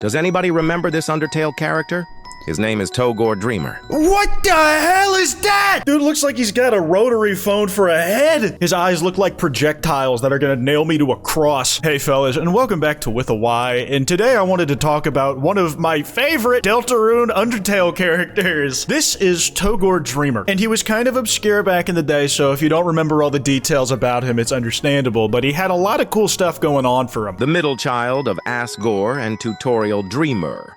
Does anybody remember this Undertale character? His name is Togore Dreamer. What the hell is that? Dude looks like he's got a rotary phone for a head. His eyes look like projectiles that are gonna nail me to a cross. Hey fellas, and welcome back to With a Y, and today I wanted to talk about one of my favorite Deltarune Undertale characters. This is Togore Dreamer, and he was kind of obscure back in the day, so if you don't remember all the details about him, it's understandable, but he had a lot of cool stuff going on for him. The middle child of Asgore and Tutorial Dreamer,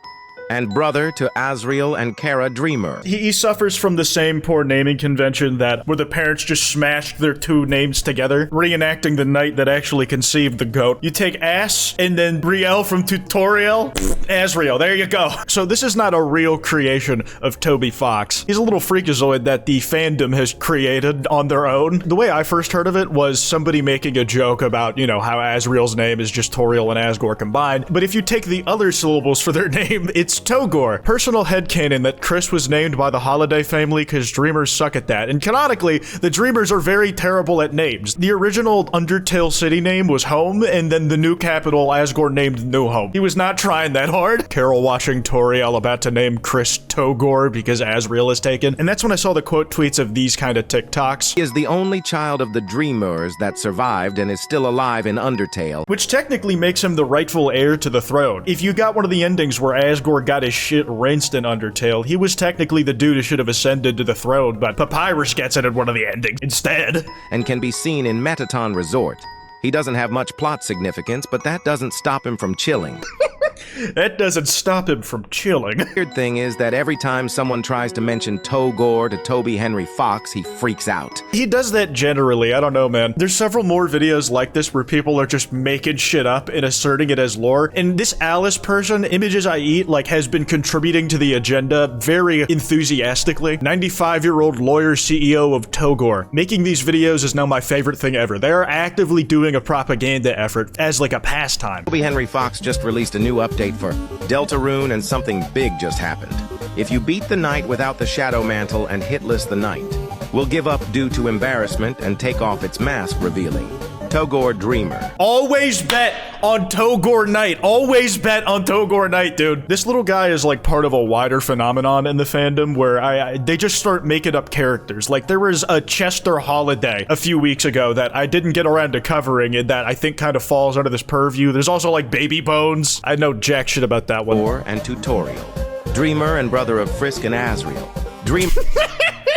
and brother to Asriel and Kara Dreamer. He suffers from the same poor naming convention that where the parents just smashed their two names together, reenacting the night that actually conceived the goat. You take Ass and then Brielle from Tutorial, Asriel, there you go. So this is not a real creation of Toby Fox. He's a little freakazoid that the fandom has created on their own. The way I first heard of it was somebody making a joke about, you know, how Asriel's name is just Toriel and Asgore combined, but if you take the other syllables for their name, it's Togore. Personal headcanon that Chris was named by the Holiday family because Dreamers suck at that. And canonically, the Dreamers are very terrible at names. The original Undertale city name was Home, and then the new capital, Asgore, named New Home. He was not trying that hard. Carol watching Toriel about to name Chris Togore because Asriel is taken. And that's when I saw the quote tweets of these kind of TikToks. He is the only child of the Dreamers that survived and is still alive in Undertale, which technically makes him the rightful heir to the throne. If you got one of the endings where Asgore got his shit rinsed in Undertale, he was technically the dude who should have ascended to the throne, but Papyrus gets it in one of the endings instead. And can be seen in Metaton Resort. He doesn't have much plot significance, but that doesn't stop him from chilling. That doesn't stop him from chilling. The weird thing is that every time someone tries to mention Togore to Toby Henry Fox, he freaks out. He does that generally, I don't know, man. There's several more videos like this where people are just making shit up and asserting it as lore, and this Alice person, Images I Eat, like, has been contributing to the agenda very enthusiastically. 95-year-old lawyer CEO of Togore. Making these videos is now my favorite thing ever. They are actively doing a propaganda effort as like a pastime. Toby Henry Fox just released a new update for Deltarune, and something big just happened. If you beat the knight without the shadow mantle and hitless the knight, will give up due to embarrassment and take off its mask, revealing Togore Dreamer. Always bet on Togore Knight. Always bet on Togore Knight, dude. This little guy is like part of a wider phenomenon in the fandom where they just start making up characters. Like there was a Chester Holiday a few weeks ago that I didn't get around to covering, and that I think kind of falls under this purview. There's also like Baby Bones. I know jack shit about that one. And Tutorial. Dreamer and brother of Frisk and Asriel.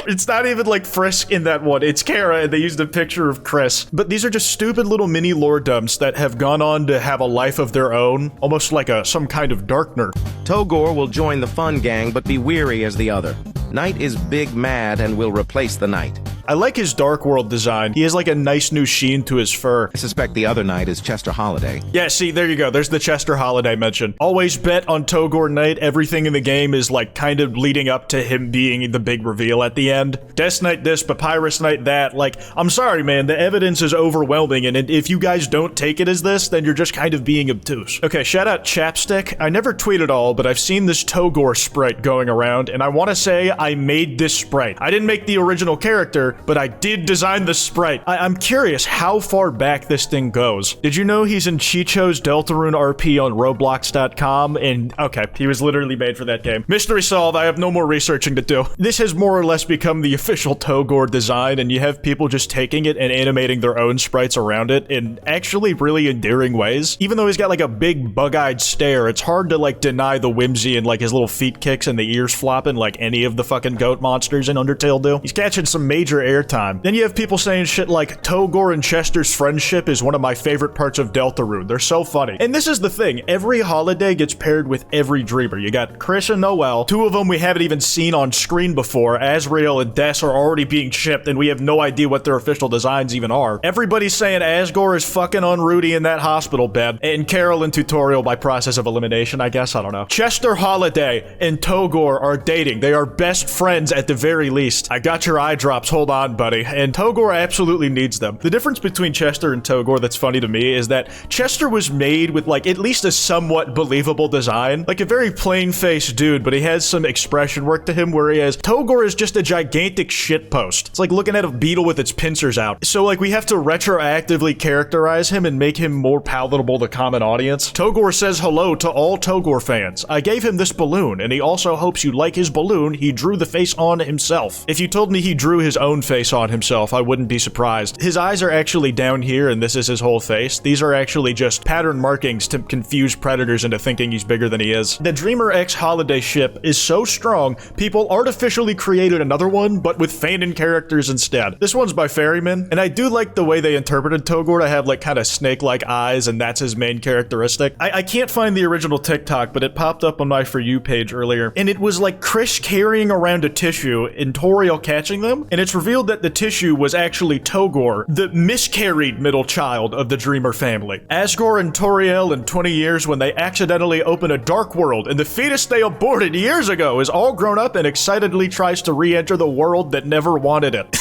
It's not even like Frisk in that one. It's Kara, and they used a picture of Chris. But these are just stupid little mini lore dumps that have gone on to have a life of their own, almost like some kind of Darkner. Togore will join the fun gang, but be weary as the other. Knight is big mad and will replace the knight. I like his Dark World design. He has like a nice new sheen to his fur. I suspect the other knight is Chester Holiday. Yeah, see, there you go. There's the Chester Holiday mention. Always bet on Togore Knight. Everything in the game is like kind of leading up to him being the big reveal at the end. Death Knight this, Papyrus Knight that. Like, I'm sorry, man. The evidence is overwhelming, and if you guys don't take it as this, then you're just kind of being obtuse. Okay, shout out Chapstick. I never tweet at all, but I've seen this Togore sprite going around, and I want to say I made this sprite. I didn't make the original character, but I did design the sprite. I'm curious how far back this thing goes. Did you know he's in Chicho's Deltarune RP on Roblox.com? And okay, he was literally made for that game. Mystery solved. I have no more researching to do. This has more or less become the official Togore design, and you have people just taking it and animating their own sprites around it in actually really endearing ways. Even though he's got like a big bug-eyed stare, it's hard to like deny the whimsy and like his little feet kicks and the ears flopping like any of the fucking goat monsters in Undertale do. He's catching some major airtime. Then you have people saying shit like Togore and Chester's friendship is one of my favorite parts of Deltarune. They're so funny. And this is the thing. Every holiday gets paired with every Dreamer. You got Chris and Noel. Two of them we haven't even seen on screen before. Asriel and Des are already being shipped, and we have no idea what their official designs even are. Everybody's saying Asgore is fucking on Rudy in that hospital bed. And Carol and Tutorial by process of elimination, I guess. I don't know. Chester Holiday and Togore are dating. They are best friends at the very least. I got your eye drops. Hold on. on, buddy. And Togore absolutely needs them. The difference between Chester and Togore that's funny to me is that Chester was made with like at least a somewhat believable design. Like a very plain-faced dude, but he has some expression work to him, whereas Togore is just a gigantic shitpost. It's like looking at a beetle with its pincers out. So like we have to retroactively characterize him and make him more palatable to common audience. Togore says hello to all Togore fans. I gave him this balloon, and he also hopes you like his balloon. He drew the face on himself. If you told me he drew his own face on himself, I wouldn't be surprised. His eyes are actually down here, and this is his whole face. These are actually just pattern markings to confuse predators into thinking he's bigger than he is. The Dreamer X holiday ship is so strong, people artificially created another one, but with Fandom characters instead. This one's by Ferryman, and I do like the way they interpreted Togore to have like kind of snake-like eyes, and that's his main characteristic. I can't find the original TikTok, but it popped up on my For You page earlier, and it was like Chris carrying around a tissue and Toriel catching them, and it's revealed that the tissue was actually Togore, the miscarried middle child of the Dreamer family. Asgore and Toriel in 20 years when they accidentally open a dark world, and the fetus they aborted years ago is all grown up and excitedly tries to re-enter the world that never wanted it.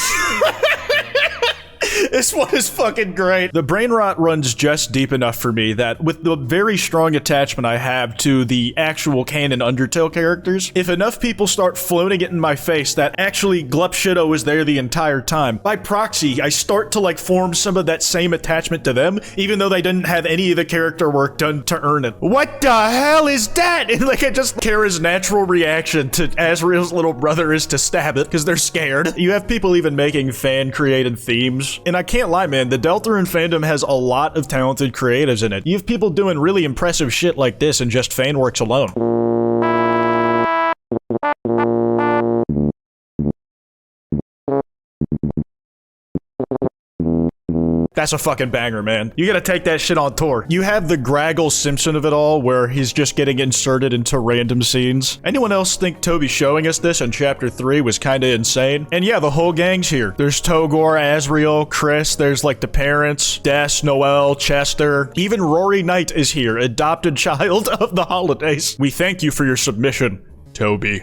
This one is fucking great. The brain rot runs just deep enough for me that with the very strong attachment I have to the actual canon Undertale characters, if enough people start floating it in my face that actually Glupshido was there the entire time, by proxy, I start to like form some of that same attachment to them, even though they didn't have any of the character work done to earn it. What the hell is that? And like I just Kara's natural reaction to Asriel's little brother is to stab it because they're scared. You have people even making fan-created themes, and I can't lie, man, the Deltarune fandom has a lot of talented creatives in it. You have people doing really impressive shit like this in just fan works alone. That's a fucking banger, man. You gotta take that shit on tour. You have the Graggle Simpson of it all, where he's just getting inserted into random scenes. Anyone else think Toby showing us this in Chapter 3 was kinda insane? And yeah, the whole gang's here. There's Togore, Asriel, Chris, there's like the parents, Des, Noel, Chester. Even Rory Knight is here, adopted child of the holidays. We thank you for your submission, Toby.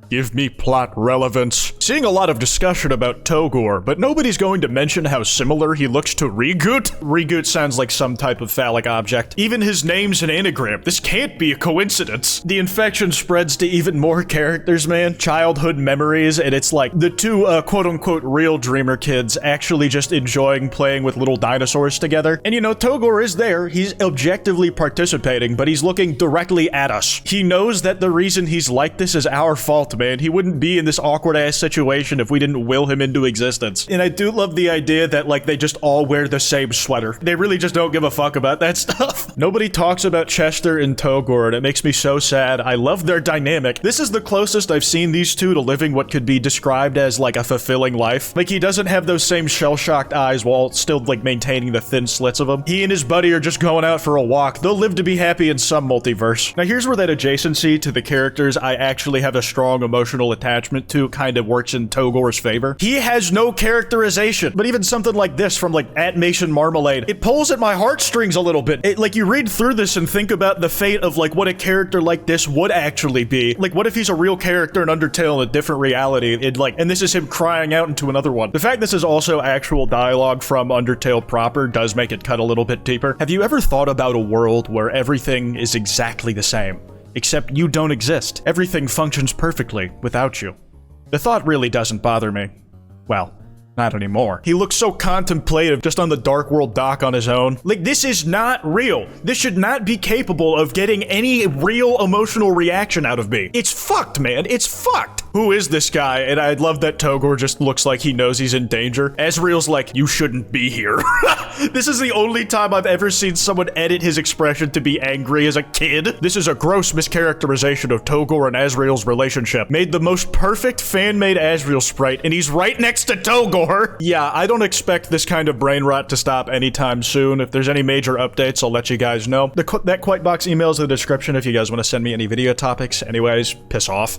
Give me plot relevance. Seeing a lot of discussion about Togore, but nobody's going to mention how similar he looks to Rigoot. Rigoot sounds like some type of phallic object. Even his name's an anagram. This can't be a coincidence. The infection spreads to even more characters, man. Childhood memories, and it's like the two quote-unquote real Dreamer kids actually just enjoying playing with little dinosaurs together. And you know, Togore is there. He's objectively participating, but he's looking directly at us. He knows that the reason he's like this is our fault, man. He wouldn't be in this awkward-ass situation if we didn't will him into existence. And I do love the idea that, like, they just all wear the same sweater. They really just don't give a fuck about that stuff. Nobody talks about Chester and Togore, and it makes me so sad. I love their dynamic. This is the closest I've seen these two to living what could be described as, like, a fulfilling life. Like, he doesn't have those same shell-shocked eyes while still, like, maintaining the thin slits of them. He and his buddy are just going out for a walk. They'll live to be happy in some multiverse. Now, here's where that adjacency to the characters I actually have a strong emotional attachment to kind of works in Togore's favor. He has no characterization, but even something like this from like Atmation Marmalade, it pulls at my heartstrings a little bit. Like you read through this and think about the fate of like what a character like this would actually be. Like what if he's a real character in Undertale in a different reality? And this is him crying out into another one. The fact this is also actual dialogue from Undertale proper does make it cut a little bit deeper. Have you ever thought about a world where everything is exactly the same? Except you don't exist. Everything functions perfectly without you. The thought really doesn't bother me. Well, not anymore. He looks so contemplative just on the Dark World dock on his own. Like, this is not real. This should not be capable of getting any real emotional reaction out of me. It's fucked, man. It's fucked. Who is this guy? And I love that Togore just looks like he knows he's in danger. Asriel's like, you shouldn't be here. This is the only time I've ever seen someone edit his expression to be angry as a kid. This is a gross mischaracterization of Togore and Asriel's relationship. Made the most perfect fan-made Asriel sprite, and he's right next to Togore. Yeah, I don't expect this kind of brain rot to stop anytime soon. If there's any major updates, I'll let you guys know. That kwytebox email is in the description if you guys want to send me any video topics. Anyways, piss off.